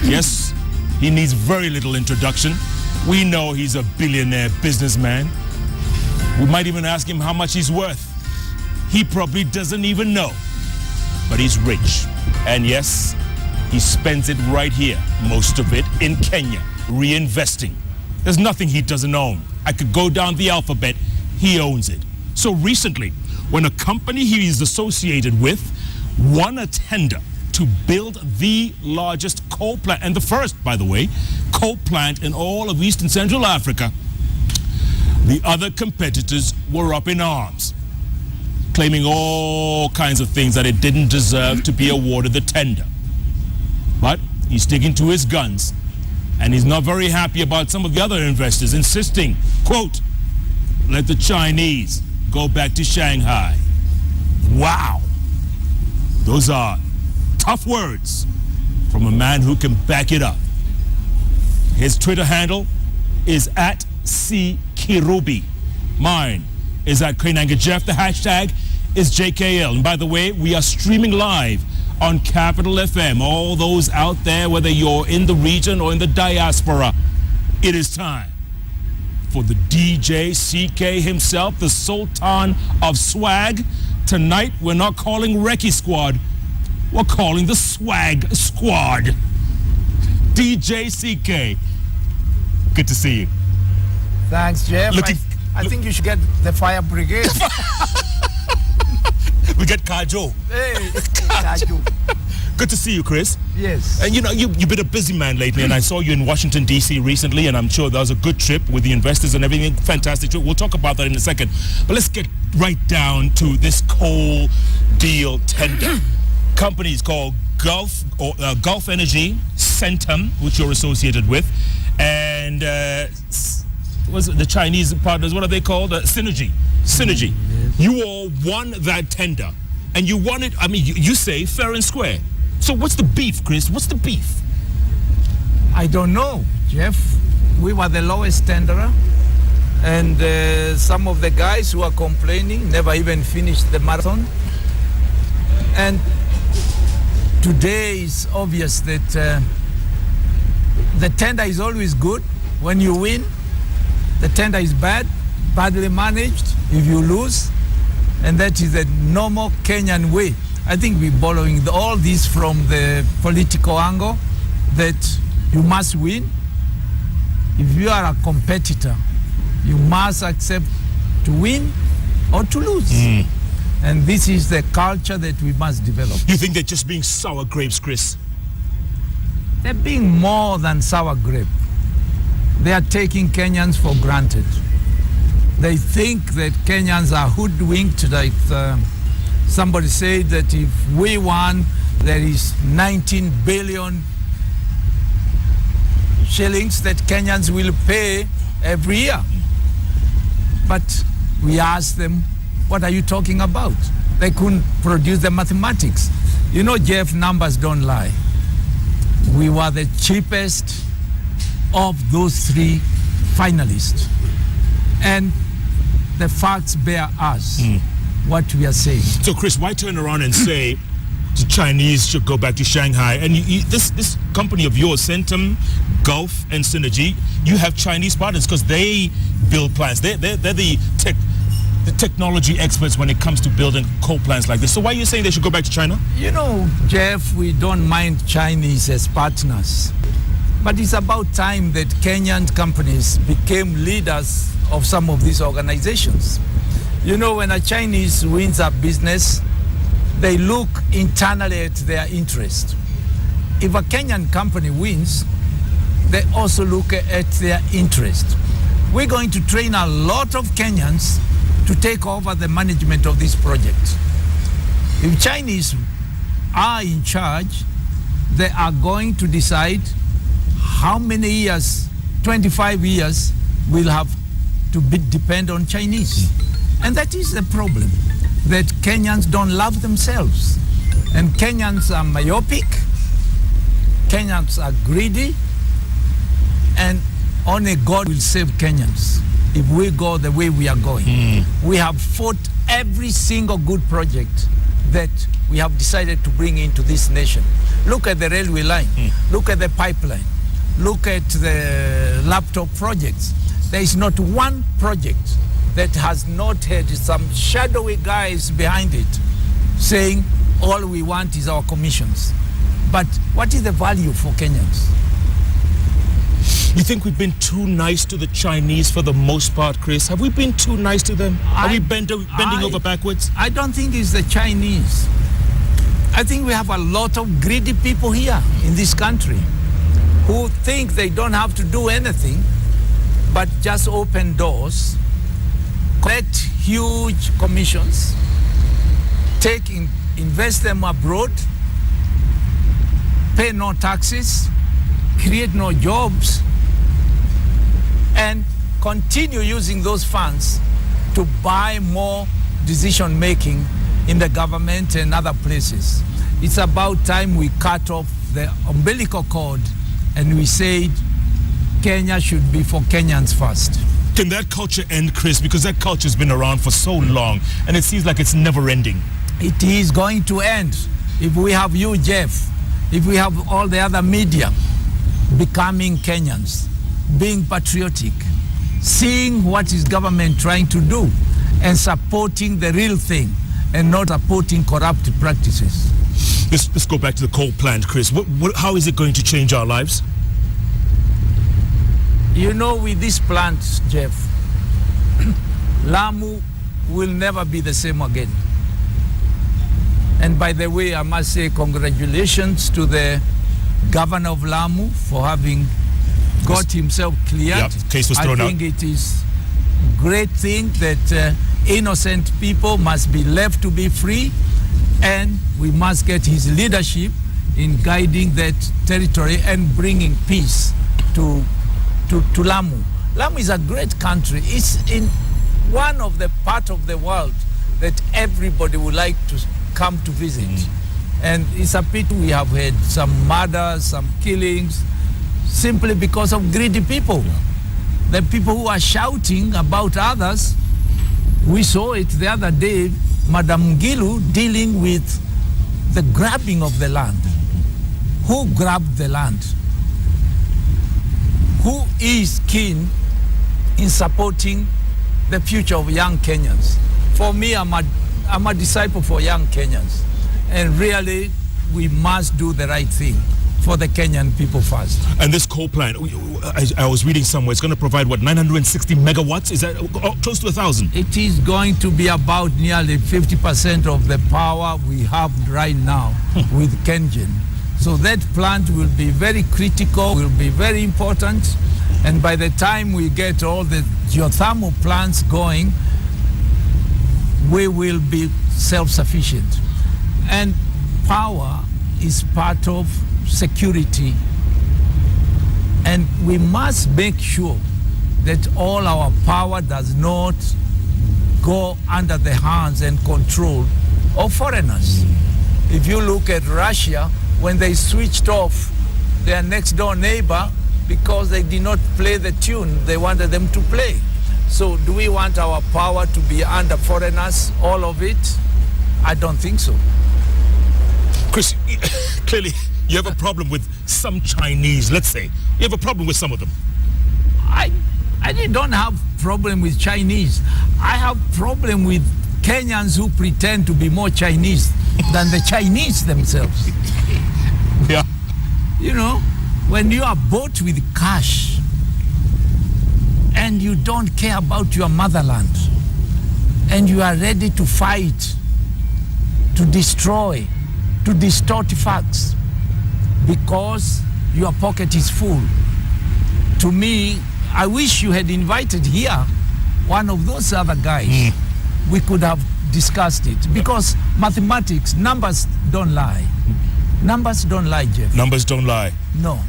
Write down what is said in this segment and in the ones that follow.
Yes, he needs very little introduction. We know he's a billionaire businessman. We might even ask him how much he's worth. He probably doesn't even know. But he's rich. And yes, he spends it right here, most of it in Kenya, reinvesting. There's nothing he doesn't own. I could go down the alphabet, he owns it. So recently, when a company he is associated with won a tender to build the largest coal plant, and the first, by the way, coal plant in all of East and Central Africa, the other competitors were up in arms, claiming all kinds of things that it didn't deserve to be awarded the tender. But he's sticking to his guns, and he's not very happy about some of the other investors insisting, quote, let the Chinese go back to Shanghai. Wow. Those are tough words from a man who can back it up. His Twitter handle is @CKirubi. Mine is @Koinange Jeff. The hashtag is JKL. And by the way, we are streaming live on Capital FM. All those out there, whether you're in the region or in the diaspora, it is time for the DJ CK himself, the Sultan of Swag. Tonight, we're not calling Recce Squad. We're calling the Swag Squad. DJ CK, good to see you. Thanks, Jeff. I think you should get the fire brigade. We get Kajo. Hey, Kajo. Good to see you, Chris. Yes. And you know, you've been a busy man lately, and I saw you in Washington, D.C. recently, and I'm sure that was a good trip with the investors and everything. Fantastic trip. We'll talk about that in a second. But let's get right down to this coal deal tender. Company is called Gulf Energy, Centum, which you're associated with, and was it the Chinese partners? What are they called? Synergy. Synergy. Yes. You all won that tender, and you won it. I mean, you say fair and square. So what's the beef, Chris? What's the beef? I don't know, Jeff. We were the lowest tenderer, and some of the guys who are complaining never even finished the marathon. And today it's obvious that the tender is always good when you win. The tender is badly managed if you lose, and that is a normal Kenyan way. I think we're borrowing all this from the political angle that you must win. If you are a competitor, you must accept to win or to lose. And this is the culture that we must develop. You think they're just being sour grapes, Chris? They're being more than sour grape. They are taking Kenyans for granted. They think that Kenyans are hoodwinked, like somebody said that if we won, there is 19 billion shillings that Kenyans will pay every year. But we asked them, what are you talking about? They couldn't produce the mathematics. You know, Jeff, numbers don't lie. We were the cheapest of those three finalists. And the facts bear us what we are saying. So, Chris, why turn around and say the Chinese should go back to Shanghai? And this company of yours, Centum, Gulf, and Synergy, you have Chinese partners because they build plants. They're the technology experts when it comes to building coal plants like this. So why are you saying they should go back to China? You know, Jeff, we don't mind Chinese as partners. But it's about time that Kenyan companies became leaders of some of these organizations. You know, when a Chinese wins a business, they look internally at their interest. If a Kenyan company wins, they also look at their interest. We're going to train a lot of Kenyans to take over the management of this project. If Chinese are in charge, they are going to decide how many years, 25 years, we'll have to depend on Chinese. And that is the problem, that Kenyans don't love themselves. And Kenyans are myopic, Kenyans are greedy, and only God will save Kenyans if we go the way we are going. We have fought every single good project that we have decided to bring into this nation. Look at the railway line. Look at the pipeline. Look at the laptop projects. There is not one project that has not had some shadowy guys behind it saying all we want is our commissions. But what is the value for Kenyans? You think we've been too nice to the Chinese for the most part, Chris? Have we been too nice to them? Are we bending over backwards? I don't think it's the Chinese. I think we have a lot of greedy people here in this country who think they don't have to do anything but just open doors, collect huge commissions, invest them abroad, pay no taxes, create no jobs, and continue using those funds to buy more decision making in the government and other places. It's about time we cut off the umbilical cord and we said Kenya should be for Kenyans first. Can that culture end, Chris? Because that culture's been around for so long and it seems like it's never ending. It is going to end if we have you, Jeff, if we have all the other media becoming Kenyans, being patriotic, seeing what is government trying to do and supporting the real thing and not supporting corrupt practices. Let's go back to the coal plant, Chris. How is it going to change our lives? You know, with this plant, Jeff, Lamu will never be the same again. And by the way, I must say congratulations to the governor of Lamu for having got himself cleared. Yeah, case was thrown out. I think it is a great thing that innocent people must be left to be free, and we must get his leadership in guiding that territory and bringing peace to Lamu. Lamu is a great country. It's in one of the part of the world that everybody would like to come to visit. And it's a pity we have had some murders, some killings, simply because of greedy people. The people who are shouting about others, we saw it the other day, Madam Gilu dealing with the grabbing of the land. Who grabbed the land? Who is keen in supporting the future of young Kenyans? For me, I'm a disciple for young Kenyans. And really, we must do the right thing for the Kenyan people first. And this coal plant, I was reading somewhere, it's going to provide, 960 megawatts? Is that close to 1,000? It is going to be about nearly 50% of the power we have right now with Kengen. So that plant will be very critical, will be very important. And by the time we get all the geothermal plants going, we will be self-sufficient. And power is part of security. And we must make sure that all our power does not go under the hands and control of foreigners. If you look at Russia, when they switched off their next door neighbor because they did not play the tune they wanted them to play. So do we want our power to be under foreigners, all of it? I don't think so. Chris, clearly you have a problem with some Chinese, let's say. You have a problem with some of them. I don't have problem with Chinese. I have problem with Kenyans who pretend to be more Chinese than the Chinese themselves. Yeah. You know, when you are bought with cash and you don't care about your motherland and you are ready to fight, to destroy, to distort facts because your pocket is full. To me, I wish you had invited here one of those other guys. We could have discussed it because mathematics, numbers don't lie. Numbers don't lie, Jeff. Numbers don't lie. No.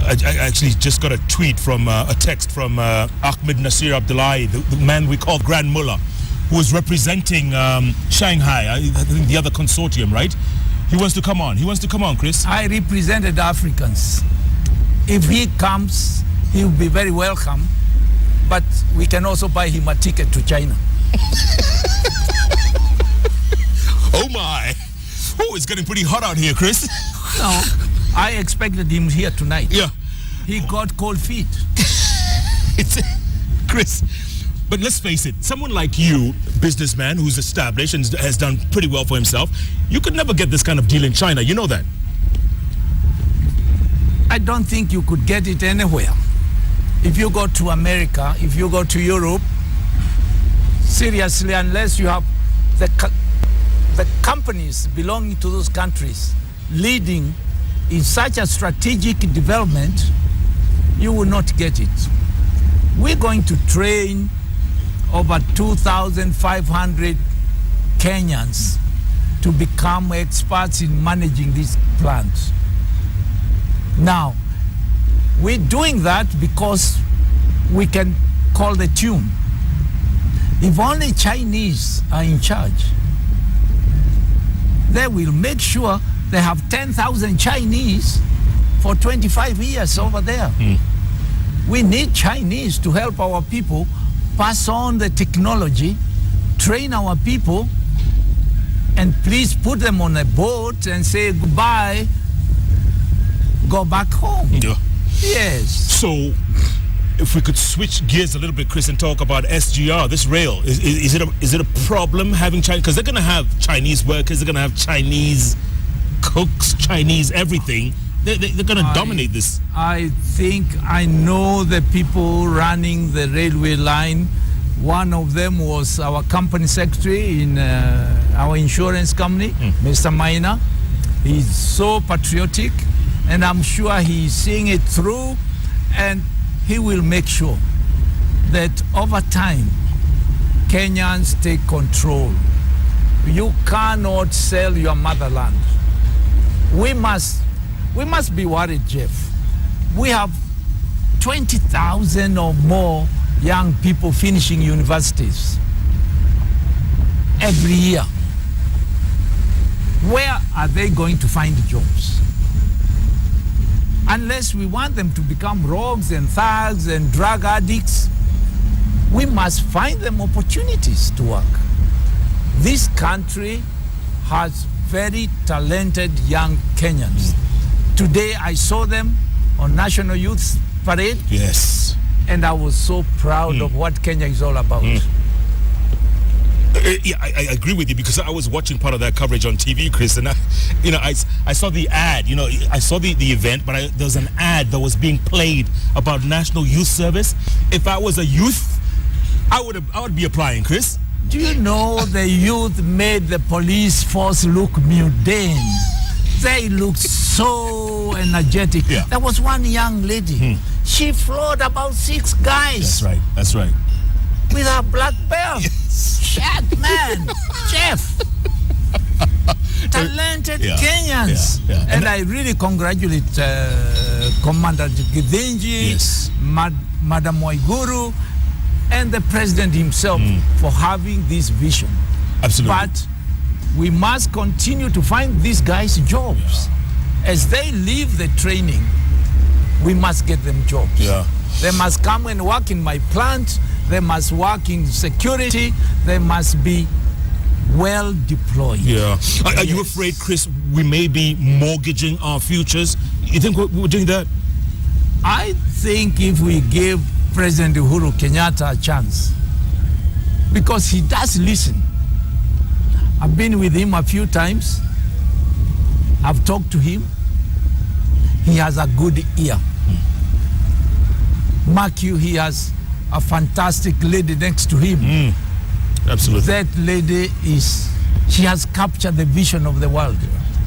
I actually just got a tweet from a text from Ahmed Nasir Abdullahi, the man we call Grand Mullah, who is representing Shanghai, I think the other consortium, right? He wants to come on. He wants to come on, Chris. I represented Africans. If he comes, he will be very welcome, but we can also buy him a ticket to China. Oh my. Oh, it's getting pretty hot out here, Chris. No, I expected him here tonight. Yeah. He got cold feet. It's Chris. But let's face it, someone like you, businessman who's established and has done pretty well for himself, you could never get this kind of deal in China. You know that. I don't think you could get it anywhere. If you go to America, if you go to Europe, seriously, unless you have the companies belonging to those countries leading in such a strategic development, you will not get it. We're going to train over 2,500 Kenyans to become experts in managing these plants. Now, we're doing that because we can call the tune. If only Chinese are in charge, they will make sure they have 10,000 Chinese for 25 years over there. We need Chinese to help our people pass on the technology, train our people, and please put them on a boat and say goodbye, go back home. Yeah. Yes. So, if we could switch gears a little bit, Chris, and talk about SGR, this rail, is it a problem having China? Because they're going to have Chinese workers, they're going to have Chinese cooks, Chinese everything. They're going to dominate this. I think I know the people running the railway line. One of them was our company secretary in our insurance company, Mr. Maina. He's so patriotic, and I'm sure he's seeing it through, and he will make sure that over time, Kenyans take control. You cannot sell your motherland. We must be worried, Jeff. We have 20,000 or more young people finishing universities every year. Where are they going to find jobs? Unless we want them to become rogues and thugs and drug addicts, we must find them opportunities to work. This country has very talented young Kenyans. Today I saw them on National Youth Parade. Yes. And I was so proud of what Kenya is all about. Yeah, I agree with you, because I was watching part of that coverage on TV, Chris, and I saw the ad. I saw the event, but there was an ad that was being played about National Youth Service. If I was a youth, I would be applying, Chris. Do you know the youth made the police force look mundane? They looked so energetic. Yeah. There was one young lady. She floored about 6 guys. That's right. With her black belt. Yes. Shit, man. Jeff. Talented Kenyans. Yeah. And I really congratulate Commander Githinji, yes, Madam Waiguru, and the President himself for having this vision. Absolutely. But we must continue to find these guys jobs. As they leave the training, we must get them jobs. Yeah. They must come and work in my plant. They must work in security. They must be well deployed. Yeah. Are you afraid, Chris, we may be mortgaging our futures? You think we're doing that? I think if we give President Uhuru Kenyatta a chance, because he does listen. I've been with him a few times. I've talked to him. He has a good ear. Mark you, he has a fantastic lady next to him. Absolutely. That lady she has captured the vision of the world.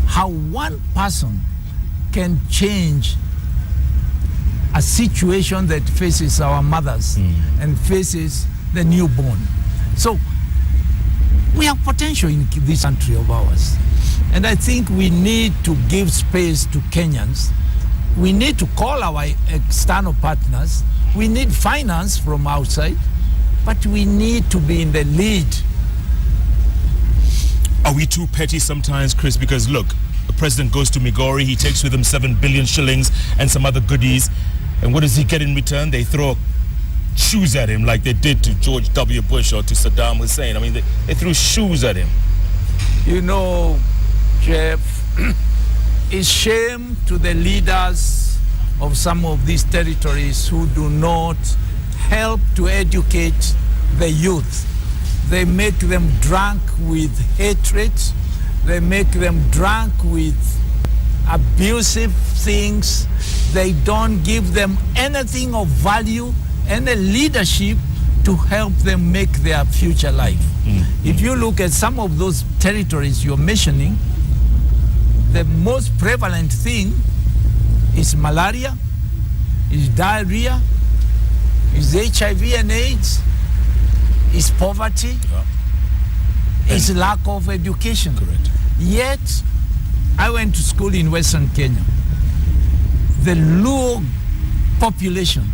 How one person can change a situation that faces our mothers and faces the newborn. So we have potential in this country of ours. And I think we need to give space to Kenyans. We need to call our external partners. We need finance from outside, but we need to be in the lead. Are we too petty sometimes, Chris? Because look, the president goes to Migori, he takes with him 7 billion shillings and some other goodies. And what does he get in return? They throw shoes at him like they did to George W. Bush or to Saddam Hussein. I mean, they threw shoes at him. You know, Jeff, is shame to the leaders of some of these territories who do not help to educate the youth. They make them drunk with hatred. They make them drunk with abusive things. They don't give them anything of value, any leadership to help them make their future life. If you look at some of those territories you're mentioning, the most prevalent thing is malaria, is diarrhea, is HIV and AIDS, is poverty, is lack of education. Correct. Yet, I went to school in Western Kenya. The Luo population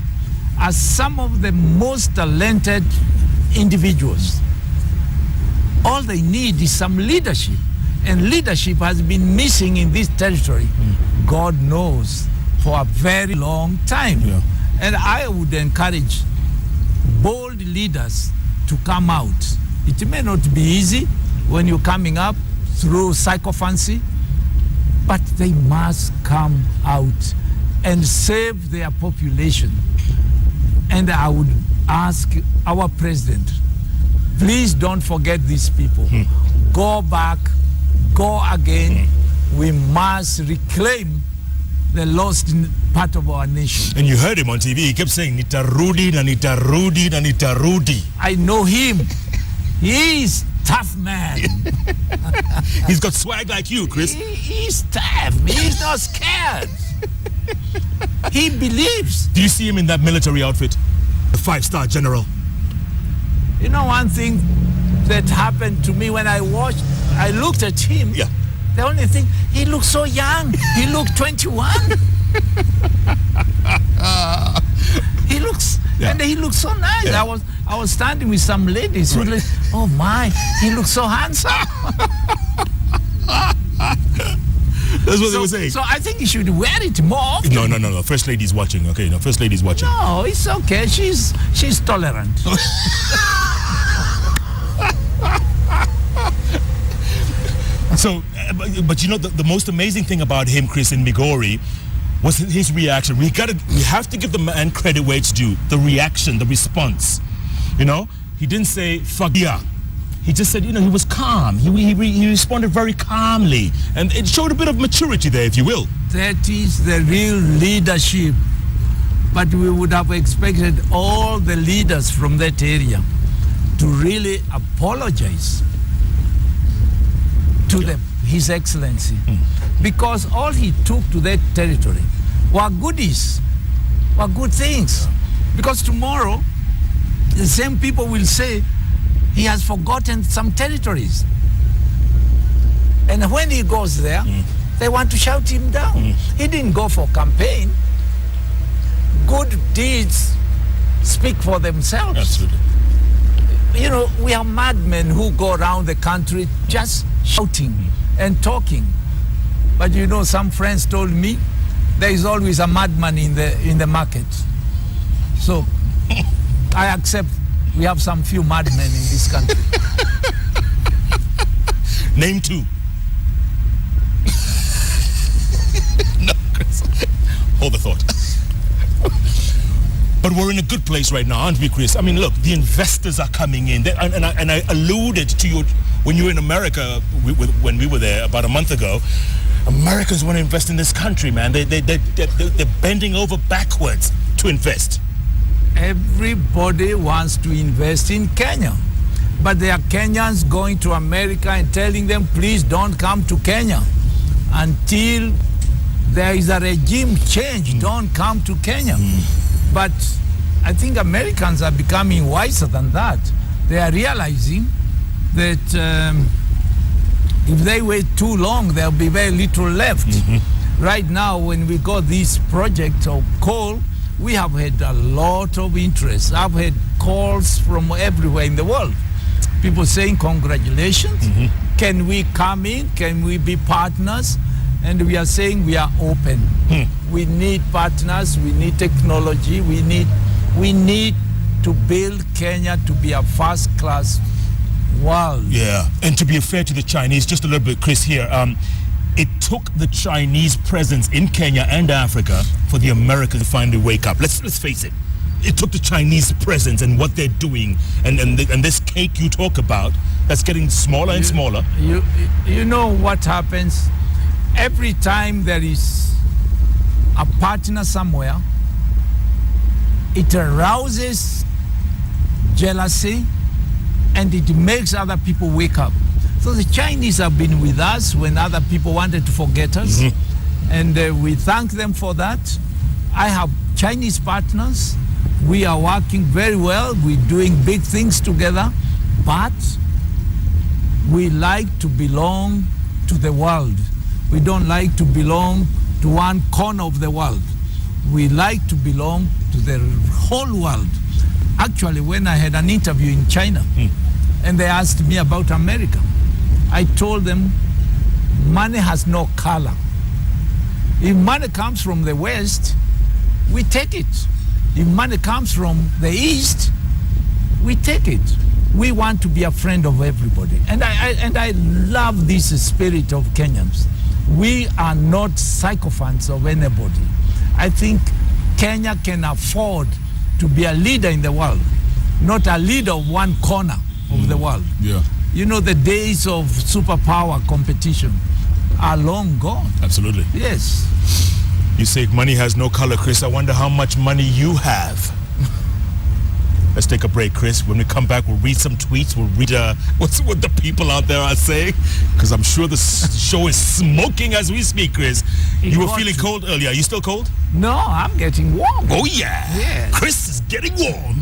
are some of the most talented individuals. All they need is some leadership. And leadership has been missing in this territory, God knows, for a very long time. Yeah. And I would encourage bold leaders to come out. It may not be easy when you're coming up through sycophancy, but they must come out and save their population. And I would ask our president, please don't forget these people. Go back, go again. We must reclaim the lost part of our nation. And you heard him on TV. He kept saying, Nitarudi, na Nitarudi, na Nitarudi. I know him. He is tough man. He's got swag like you, Chris. He's tough. He's not scared. He believes. Do you see him in that military outfit? The 5-star general. You know one thing that happened to me when I looked at him. Yeah. The only thing, he looked so young. He looked 21. He looks, and he looks so nice. Yeah. I was standing with some ladies who like, oh my, he looks so handsome. That's what they were saying. So I think he should wear it more often. No. First lady's watching, okay? No, First lady's watching. No, it's okay. She's tolerant. So, but you know, the most amazing thing about him, Chris, in Migori, was his reaction. We have to give the man credit where it's due. The reaction, the response. You know, he didn't say, fuck yeah. He just said, you know, he was calm. He responded very calmly. And it showed a bit of maturity there, if you will. That is the real leadership. But we would have expected all the leaders from that area to really apologize to His Excellency. Because all he took to that territory were goodies, were good things. Because tomorrow, the same people will say, he has forgotten some territories. And when he goes there, they want to shout him down. He didn't go for campaign. Good deeds speak for themselves. Absolutely. You know, we are madmen who go around the country just shouting and talking. But you know, some friends told me there is always a madman in the market. So I accept we have some few madmen in this country. Name 2. No, Chris. Hold the thought. But we're in a good place right now, aren't we, Chris? I mean, look, the investors are coming in. And I alluded to you when you were in America, when we were there about a month ago. Americans want to invest in this country, man. They're bending over backwards to invest. Everybody wants to invest in Kenya. But there are Kenyans going to America and telling them, please don't come to Kenya until there is a regime change. Don't come to Kenya. But I think Americans are becoming wiser than that. They are realizing that if they wait too long, there'll be very little left. Right now, when we got this project of coal, we have had a lot of interest. I've had calls from everywhere in the world. People saying, congratulations. Can we come in? Can we be partners? And we are saying we are open. We need partners. We need technology. We need to build Kenya to be a first-class world. Yeah, and to be fair to the Chinese, just a little bit, Chris, here. it took the Chinese presence in Kenya and Africa for the Americans to finally wake up. Let's face it. It took the Chinese presence and what they're doing and this cake you talk about that's getting smaller and smaller. You know what happens? Every time there is a partner somewhere, it arouses jealousy and it makes other people wake up. So the Chinese have been with us when other people wanted to forget us, and we thank them for that. I have Chinese partners. We are working very well. We're doing big things together, but we like to belong to the world. We don't like to belong to one corner of the world. We like to belong to the whole world. Actually, when I had an interview in China and they asked me about America, I told them money has no color. If money comes from the West, we take it. If money comes from the East, we take it. We want to be a friend of everybody. And I love this spirit of Kenyans. We are not sycophants of anybody. I think Kenya can afford to be a leader in the world, not a leader of one corner of the world. Yeah. You know, the days of superpower competition are long gone. Absolutely. Yes. You say money has no color, Chris. I wonder how much money you have. Let's take a break, Chris. When we come back, we'll read some tweets. We'll read what the people out there are saying, because I'm sure the show is smoking as we speak, Chris. You were feeling cold earlier. Are you still cold? No, I'm getting warm. Oh, yeah. Yes. Chris is getting warm.